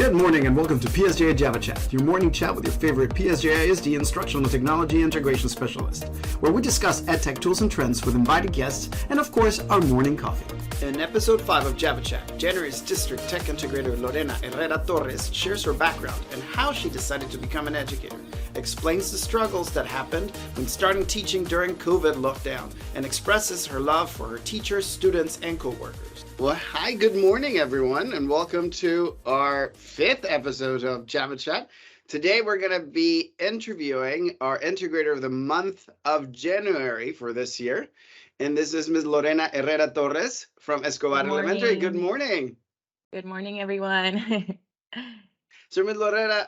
Good morning and welcome to PSJA Java Chat, your morning chat with your favorite PSJA ISD Instructional Technology Integration Specialist, where we discuss EdTech tools and trends with invited guests and, of course, our morning coffee. In episode 5 of Java Chat, January's District Tech Integrator Lorena Herrera-Torres shares her background and how she decided to become an educator, explains the struggles that happened when starting teaching during COVID lockdown, and expresses her love for her teachers, students, and coworkers. Well, hi, good morning, everyone, and welcome to our 5th episode of Java Chat. Today, we're going to be interviewing our integrator of the month of January for this year. And this is Ms. Lorena Herrera-Torres from Escobar Elementary. Good morning. Good morning, everyone. So, Ms. Lorena,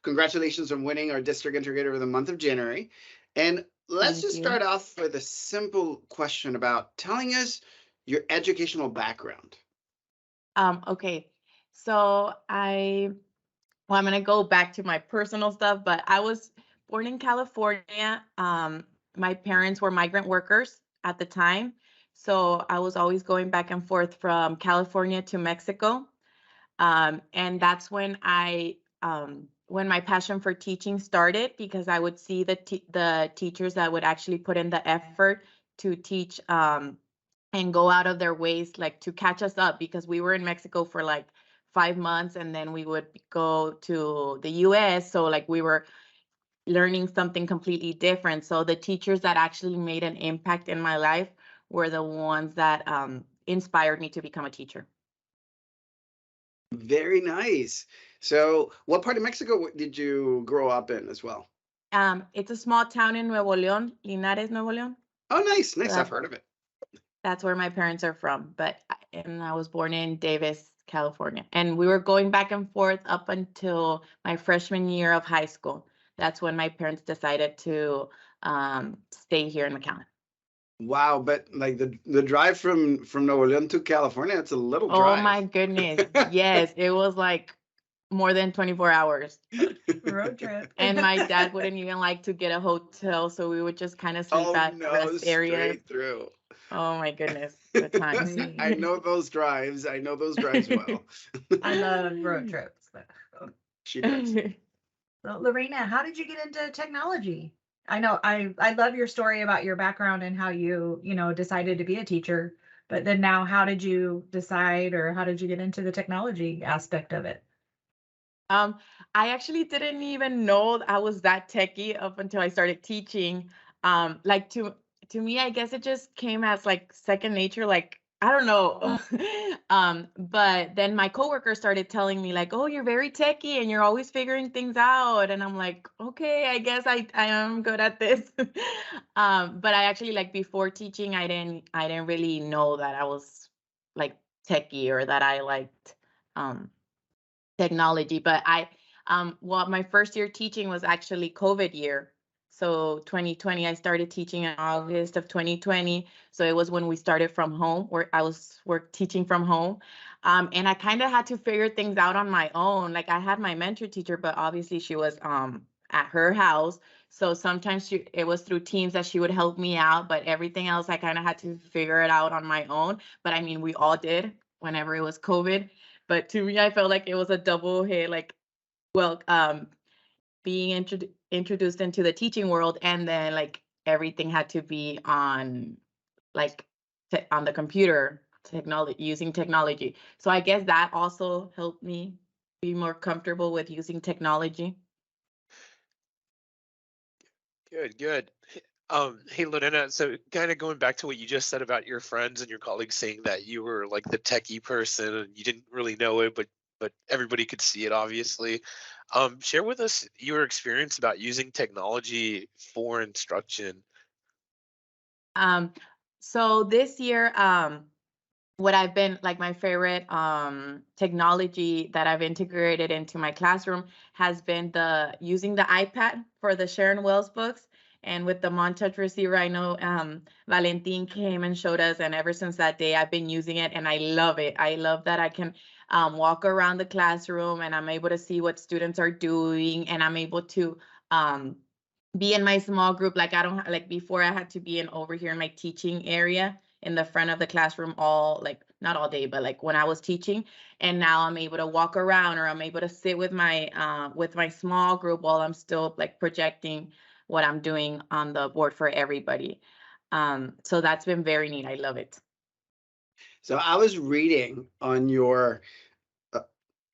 congratulations on winning our District Integrator of the month of January. And let's just start off with a simple question about telling us your educational background. Okay, so I'm going to go back to my personal stuff, but I was born in California. My parents were migrant workers at the time, so I was always going back and forth from California to Mexico. And that's when when my passion for teaching started, because I would see the teachers that would actually put in the effort to teach and go out of their ways, like to catch us up, because we were in Mexico for like 5 months and then we would go to the US. So like we were learning something completely different. So the teachers that actually made an impact in my life were the ones that inspired me to become a teacher. Very nice. So what part of Mexico did you grow up in as well? It's a small town in Nuevo León, Linares, Nuevo León. Oh, nice. Nice. I've heard of it. That's where my parents are from, and I was born in Davis, California. And we were going back and forth up until my freshman year of high school. That's when my parents decided to stay here in McAllen. Wow, but like the drive from Nuevo León to California, it's a little drive. Oh my goodness. Yes, it was like more than 24 hours. Road trip. And my dad wouldn't even like to get a hotel, so we would just kind of sleep at rest areas. Straight through. Oh my goodness, good times. I know those drives. I know those drives well. I love road trips. She does. So, Lorena, how did you get into technology? I know I love your story about your background and how you decided to be a teacher, but then now how did you decide, or how did you get into the technology aspect of it? I actually didn't even know I was that techie up until I started teaching. Like to me, I guess it just came as like second nature, like, I don't know. But then my coworkers started telling me like, oh, you're very techie and you're always figuring things out. And I'm like, okay, I guess I am good at this. But I actually, like, before teaching, I didn't really know that I was like techie or that I liked technology. But well, my first year teaching was actually COVID year. So 2020, I started teaching in August of 2020. So it was when we started from home, where I was teaching from home. And I kind of had to figure things out on my own. Like I had my mentor teacher, but obviously she was at her house. So sometimes it was through Teams that she would help me out, but everything else I kind of had to figure it out on my own. But I mean, we all did whenever it was COVID. But to me, I felt like it was a double hit, like, well, being introduced into the teaching world, and then like everything had to be on like on the computer, using technology. So I guess that also helped me be more comfortable with using technology. Good. Hey, Lorena, so kind of going back to what you just said about your friends and your colleagues saying that you were like the techie person and you didn't really know it, but everybody could see it, obviously. Share with us your experience about using technology for instruction. So this year, what I've been like my favorite technology that I've integrated into my classroom has been using the iPad for the Sharon Wells books. And with the Montage receiver, I know Valentin came and showed us, and ever since that day, I've been using it, and I love it. I love that I can walk around the classroom, and I'm able to see what students are doing, and I'm able to be in my small group. Like I don't like before, I had to be over here in my teaching area in the front of the classroom, all like not all day, but like when I was teaching. And now I'm able to walk around, or I'm able to sit with my small group while I'm still like projecting what I'm doing on the board for everybody. So that's been very neat. I love it. So I was reading on your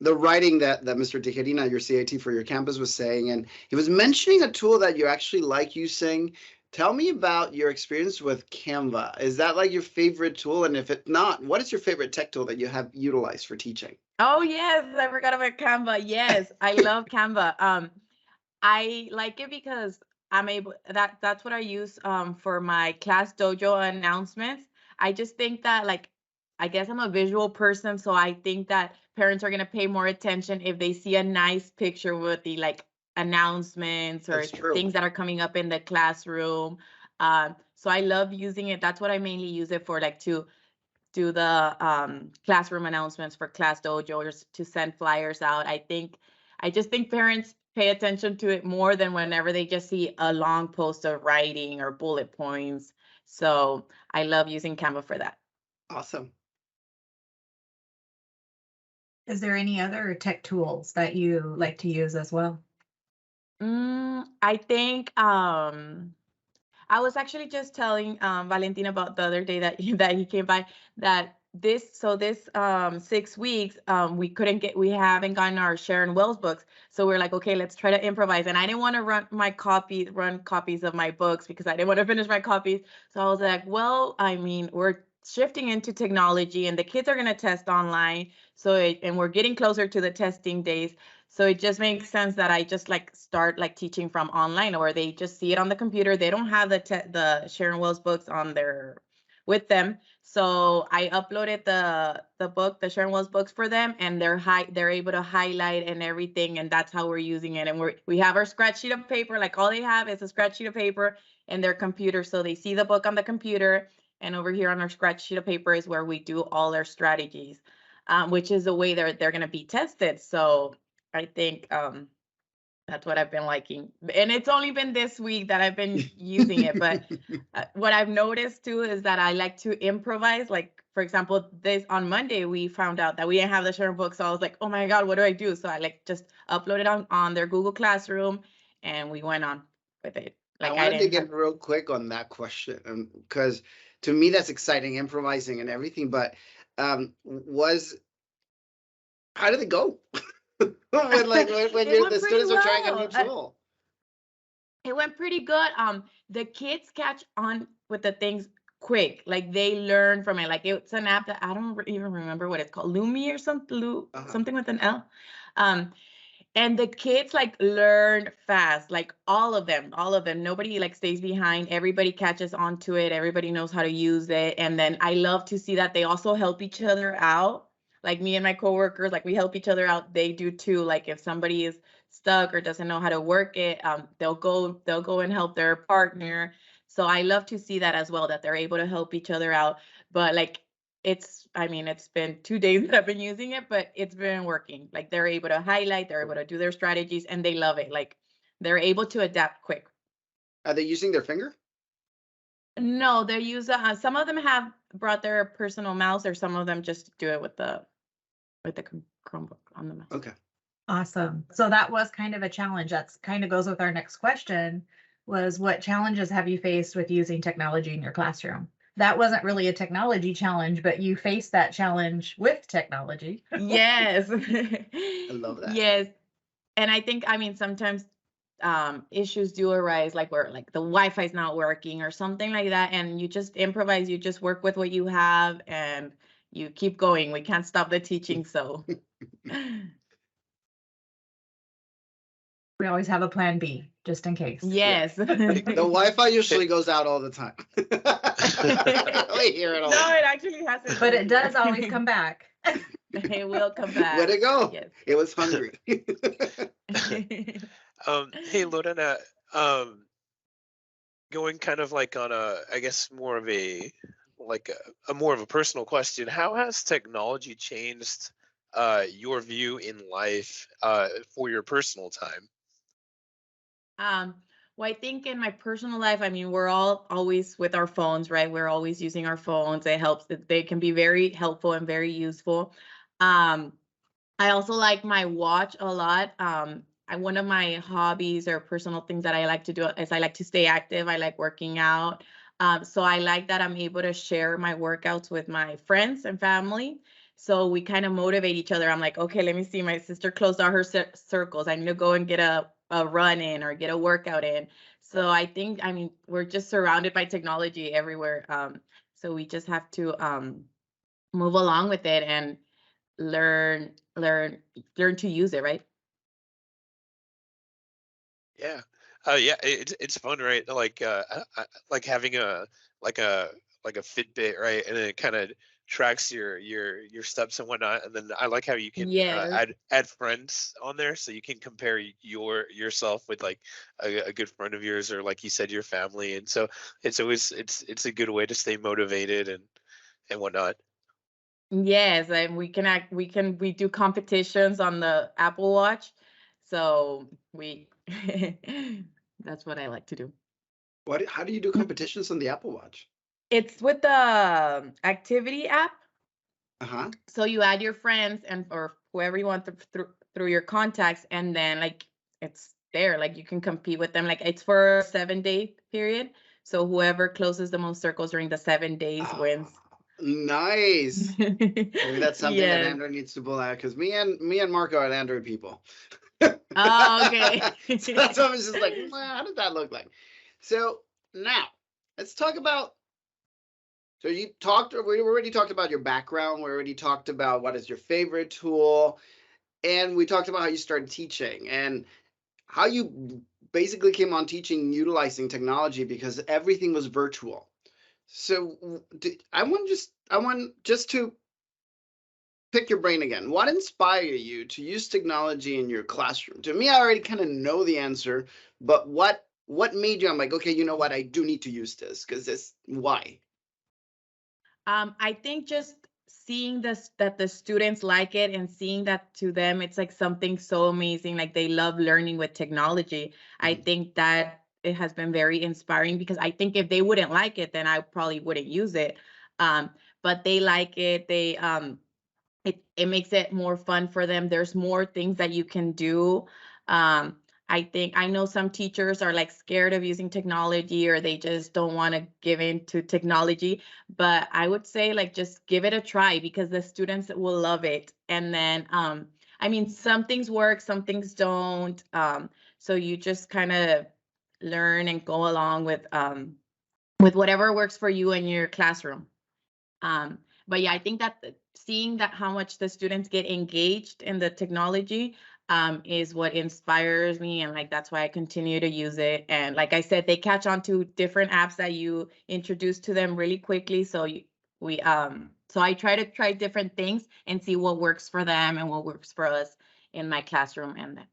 the writing that Mr. Tijerina, your CIT for your campus, was saying, and he was mentioning a tool that you actually like using. Tell me about your experience with Canva. Is that like your favorite tool? And if it's not, what is your favorite tech tool that you have utilized for teaching? Oh yes, I forgot about Canva. Yes, I love Canva. I like it because I'm able that's what I use for my class dojo announcements. I just think that, like, I guess I'm a visual person, so I think that parents are gonna pay more attention if they see a nice picture with the like announcements or That's true. things that are coming up in the classroom. So I love using it. That's what I mainly use it for, like to do the classroom announcements for class dojo, or to send flyers out. I just think parents pay attention to it more than whenever they just see a long post of writing or bullet points. So I love using Canva for that. Awesome. Is there any other tech tools that you like to use as well? I think I was actually just telling Valentin about the other day that that he came by, that this 6 weeks we haven't gotten our Sharon Wells books. So we're like, okay, let's try to improvise. And I didn't want to run copies of my books because I didn't want to finish my copies. So I was like, well, I mean, we're shifting into technology and the kids are going to test online. And we're getting closer to the testing days. So it just makes sense that I just like start like teaching from online, or they just see it on the computer. They don't have the Sharon Wells books on their with them. So I uploaded the Sharon Wells books for them, and they're able to highlight and everything, and that's how we're using it. And we have our scratch sheet of paper. Like, all they have is a scratch sheet of paper and their computer. So they see the book on the computer, and over here on our scratch sheet of paper is where we do all their strategies, which is the way they're going to be tested. So I think that's what I've been liking. And it's only been this week that I've been using it. But what I've noticed too is that I like to improvise. Like, for example, on Monday, we found out that we didn't have the Sharon book. So I was like, oh my God, what do I do? So I like just uploaded on their Google Classroom, and we went on with it. Like, I wanted to get real quick on that question, because to me that's exciting, improvising and everything. But how did it go? when the students are trying a new tool? It went pretty good. The kids catch on with the things quick. Like, they learn from it. Like, it's an app that I don't even remember what it's called, Lumi or something, something with an L. And the kids like learn fast, like all of them. Nobody like stays behind. Everybody catches on to it. Everybody knows how to use it. And then I love to see that they also help each other out. Like, me and my coworkers, like, we help each other out. They do too. Like, if somebody is stuck or doesn't know how to work it, they'll go and help their partner. So I love to see that as well, that they're able to help each other out. But like, it's been 2 days that I've been using it, but it's been working. Like, they're able to highlight, they're able to do their strategies, and they love it. Like, they're able to adapt quick. Are they using their finger? No, they use some of them have brought their personal mouse, or some of them just do it with the Chromebook on the mouse. Okay. Awesome. So that was kind of a challenge. That's kind of goes with our next question, was what challenges have you faced with using technology in your classroom? That wasn't really a technology challenge, but you faced that challenge with technology. Yes. I love that. Yes. And I think, sometimes issues do arise, like where like the Wi-Fi is not working or something like that, and you just improvise, you just work with what you have, and you keep going. We can't stop the teaching, so. We always have a plan B, just in case. Yes. The Wi-Fi usually goes out all the time. We hear it all. No, it actually hasn't. But it does always come back. It will come back. Where'd it go? Yes. It was hungry. Hey, Lorena, going kind of like on I guess more of a more of a personal question. How has technology changed your view in life for your personal time? Well, I think in my personal life, I mean, we're all always with our phones, right? We're always using our phones. It helps. They can be very helpful and very useful. Um, I also like my watch a lot. One of my hobbies or personal things that I like to do is I like to stay active. I like working out. So I like that I'm able to share my workouts with my friends and family. So we kind of motivate each other. I'm like, okay, let me see. My sister closed all her circles. I need to go and get a run in or get a workout in. So I think, I mean, we're just surrounded by technology everywhere. So we just have to move along with it and learn learn learn to use it, right? Yeah. Yeah, it's fun, right? Like like having like a like a Fitbit, right? And it kind of tracks your steps and whatnot. And then I like how you can Yes. add friends on there, so you can compare yourself with like a good friend of yours, or like you said, your family. And so it's always it's a good way to stay motivated and whatnot. Yes, and we do competitions on the Apple Watch. So we that's what I like to do. How do you do competitions on the Apple Watch? It's with the activity app. Uh-huh. So you add your friends and or whoever you want through your contacts, and then like it's there, like you can compete with them. Like it's for a 7-day period. So whoever closes the most circles during the 7 days Oh, wins. nice. Maybe that's something that Yes. Android needs to pull out, because me and Marco are Android people. Oh, okay. So that's why I was just like, how does that look like? So now let's talk about. So we already talked about your background. We already talked about what is your favorite tool, and we talked about how you started teaching and how you basically came on teaching utilizing technology because everything was virtual. So I want just to pick your brain again. What inspired you to use technology in your classroom? To me, I already kind of know the answer, but what made you? I'm like, okay, you know what? I do need to use this because this. Why? I think just seeing this that the students like it and seeing that to them it's like something so amazing, like they love learning with technology. I Mhm. think that it has been very inspiring because I think if they wouldn't like it, then I probably wouldn't use it. Um, but they like it. It makes it more fun for them. There's more things that you can do. Um, I think I know some teachers are like scared of using technology or they just don't want to give in to technology. But I would say like just give it a try because the students will love it. And then I mean some things work, some things don't. So you just kind of learn and go along with whatever works for you in your classroom. Um, but yeah, I think that seeing that how much the students get engaged in the technology is what inspires me, and like that's why I continue to use it. And like I said, they catch on to different apps that you introduce to them really quickly. So I try different things and see what works for them and what works for us in my classroom. And then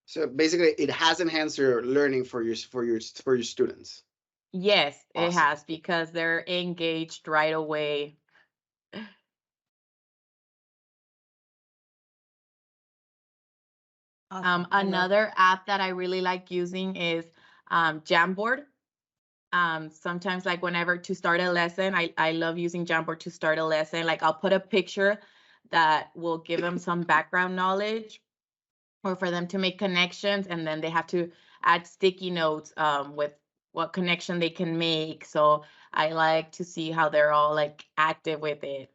So basically, it has enhanced your learning for your students. yes, it Awesome. has because they're engaged right away. Awesome. I love. Another app that I really like using is Jamboard. Sometimes like whenever to start a lesson, I love using Jamboard to start a lesson. Like I'll put a picture that will give them some background knowledge or for them to make connections, and then they have to add sticky notes with what connection they can make. So I like to see how they're all like active with it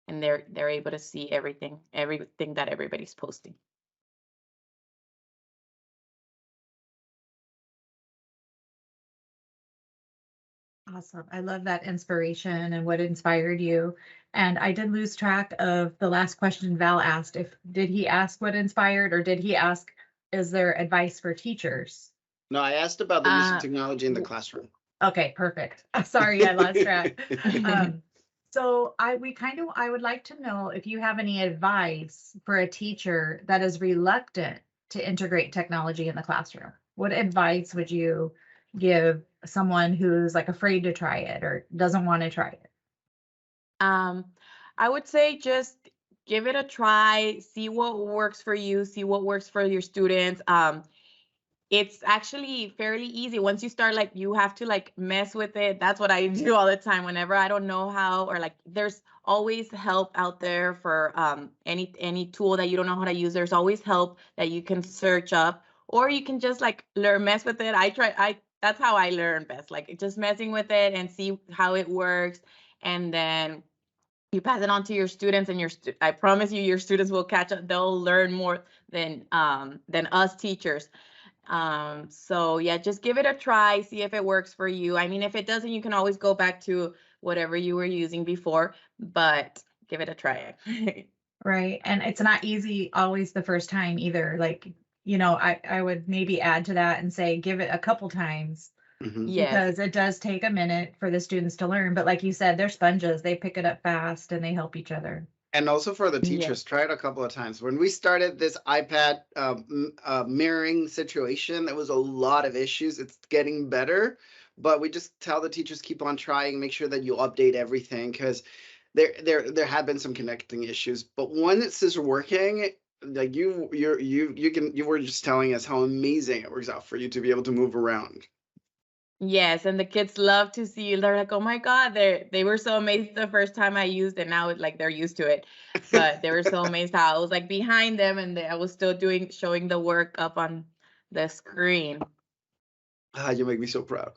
and they're able to see everything that everybody's posting. Awesome. I love that inspiration and what inspired you. And I did lose track of the last question Val asked. If did he ask what inspired, or did he ask, is there advice for teachers? No, I asked about the use of Uh, technology in the classroom. Okay, perfect. Sorry, I lost track. So I would like to know if you have any advice for a teacher that is reluctant to integrate technology in the classroom. What advice would you give someone who's like afraid to try it or doesn't want to try it? Um, I would say just give it a try, see what works for you, see what works for your students. It's actually fairly easy. Once you start, like, you have to like mess with it. That's what I do all the time whenever I don't know how, or like there's always help out there for any tool that you don't know how to use. There's always help that you can search up, or you can just like learn, mess with it. That's how I learn best, like just messing with it and see how it works. And then you pass it on to your students, and I promise you, your students will catch up. They'll learn more than us teachers. So yeah, just give it a try, see if it works for you. I mean, if it doesn't, you can always go back to whatever you were using before, but give it a try. Right. And it's not easy always the first time either. Like, I would maybe add to that and say, give it a couple times Yes. because it does take a minute for the students to learn. But like you said, they're sponges. They pick it up fast and they help each other. And also for the teachers, try it a couple of times. When we started this iPad mirroring situation, there was a lot of issues. It's getting better, but we just tell the teachers, keep on trying, make sure that you update everything, because there have been some connecting issues. But when this is working, like you were just telling us how amazing it works out for you to be able to move around. Yes, and the kids love to see. They're like, "Oh my God!" They were so amazed the first time I used it. Now it's like they're used to it, but they were so amazed how I was like behind them, and I was still showing the work up on the screen. You make me so proud.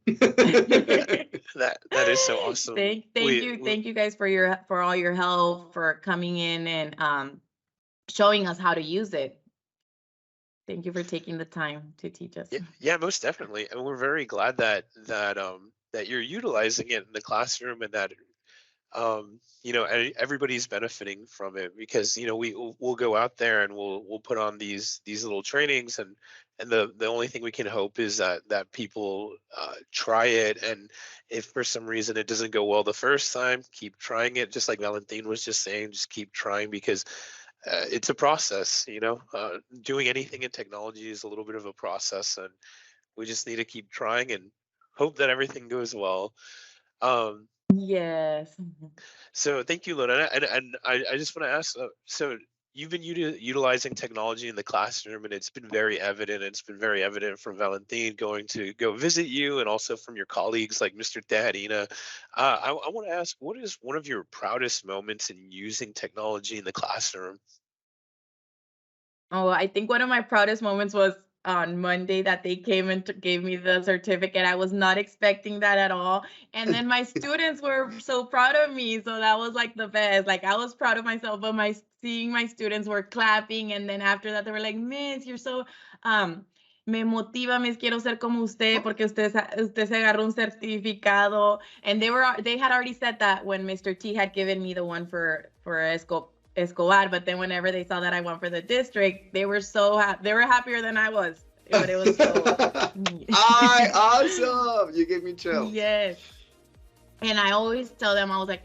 That is so awesome. Thank you guys for all your help, for coming in and showing us how to use it. Thank you for taking the time to teach us. Yeah, most definitely, and we're very glad that you're utilizing it in the classroom, and that everybody's benefiting from it, because we'll go out there and we'll put on these little trainings, and the only thing we can hope is that people try it, and if for some reason it doesn't go well the first time, keep trying it. Just like Valentin was just saying, just keep trying, because it's a process. Doing anything in technology is a little bit of a process, and we just need to keep trying and hope that everything goes well. Yes. So thank you, Lorena. And I just want to ask, so you've been utilizing technology in the classroom, and it's been very evident. It's been very evident from Valentin going to go visit you, and also from your colleagues like Mr. Tejarina. I want to ask, what is one of your proudest moments in using technology in the classroom? Oh, I think one of my proudest moments was on Monday that they came and gave me the certificate. I was not expecting that at all. And then my students were so proud of me. So that was like the best. Like, I was proud of myself, but seeing my students were clapping. And then after that, they were like, "Miss, you're so, me motiva, Miss, quiero ser como usted, porque usted se agarró un certificado." And they had already said that when Mr. T had given me the one for Escobar, but then whenever they saw that I won for the district, they were so they were happier than I was. But it was so awesome. You gave me chills. Yes. And I always tell them, I was like,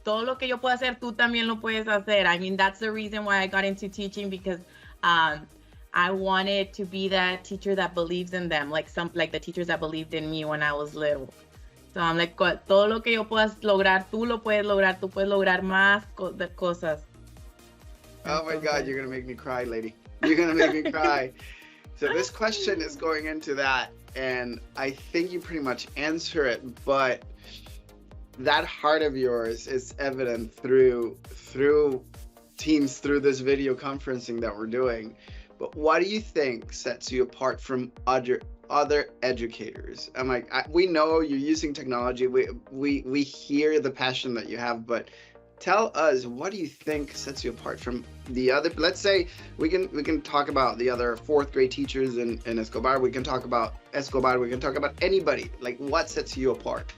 todo lo que yo puedo hacer, tú también lo puedes hacer. I mean, that's the reason why I got into teaching, because I wanted to be that teacher that believes in them, like the teachers that believed in me when I was little. So I'm like, todo lo que yo puedas lograr, tú lo puedes lograr, tú puedes lograr más cosas. Oh my God, you're gonna make me cry, lady. You're gonna make me cry. So this question is going into that, and I think you pretty much answer it, but that heart of yours is evident through Teams, through this video conferencing that we're doing. But what do you think sets you apart from other educators? I'm like, we know you're using technology. We hear the passion that you have, but tell us, what do you think sets you apart from the other? Let's say we can talk about the other fourth grade teachers in Escobar. We can talk about Escobar. We can talk about anybody. Like, what sets you apart?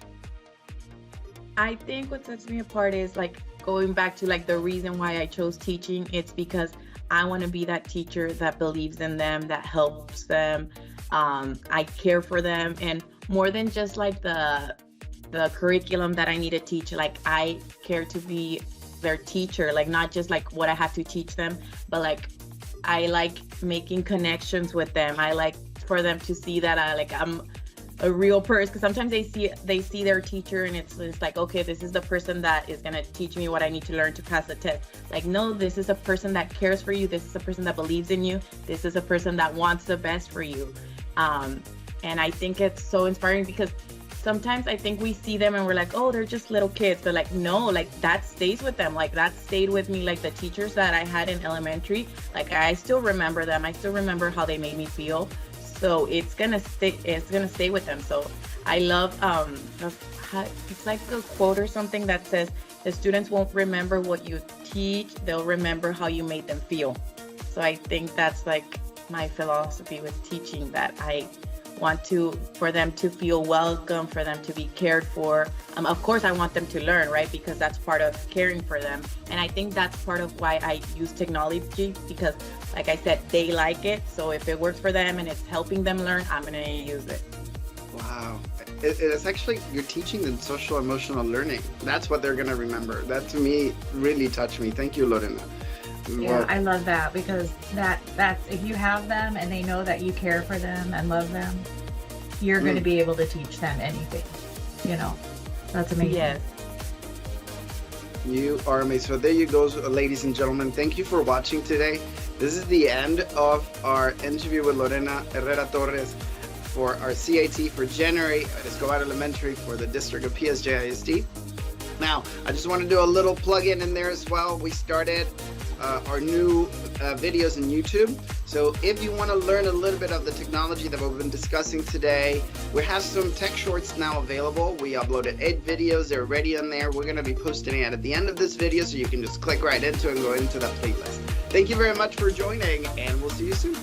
I think what sets me apart is like going back to like the reason why I chose teaching. It's because I want to be that teacher that believes in them, that helps them. I care for them, and more than just like the curriculum that I need to teach, like I care to be their teacher, like not just like what I have to teach them, but like I like making connections with them. I like for them to see that a real person, because sometimes they see their teacher and it's like, okay, this is the person that is going to teach me what I need to learn to pass the test. Like, no, this is a person that cares for you. This is a person that believes in you. This is a person that wants the best for you. And I think it's so inspiring, because sometimes I think we see them and we're like, oh, they're just little kids. But like, no, like that stays with them. Like that stayed with me. Like the teachers that I had in elementary, like I still remember them. I still remember how they made me feel. So it's gonna stay with them. So I love, it's like a quote or something that says, the students won't remember what you teach, they'll remember how you made them feel. So I think that's like my philosophy with teaching, that I want for them to feel welcome, for them to be cared for. Of course, I want them to learn, right? Because that's part of caring for them. And I think that's part of why I use technology, because like I said, they like it. So if it works for them and it's helping them learn, I'm going to use it. Wow. It's actually, you're teaching them social emotional learning. That's what they're going to remember. That to me really touched me. Thank you, Lorena. Yeah, I love that, because that's if you have them and they know that you care for them and love them, you're going to be able to teach them anything. You know, that's amazing. Yes. You are amazing. So there you go, ladies and gentlemen. Thank you for watching today. This is the end of our interview with Lorena Herrera-Torres for our CIT for January Escobar Elementary for the District of PSJA ISD. Now, I just want to do a little plug-in in there as well. We started our new videos in YouTube. So if you want to learn a little bit of the technology that we've been discussing today, we have some tech shorts now available. We uploaded 8 videos. They're already on there. We're going to be posting it at the end of this video, so you can just click right into it and go into that playlist. Thank you very much for joining, and we'll see you soon.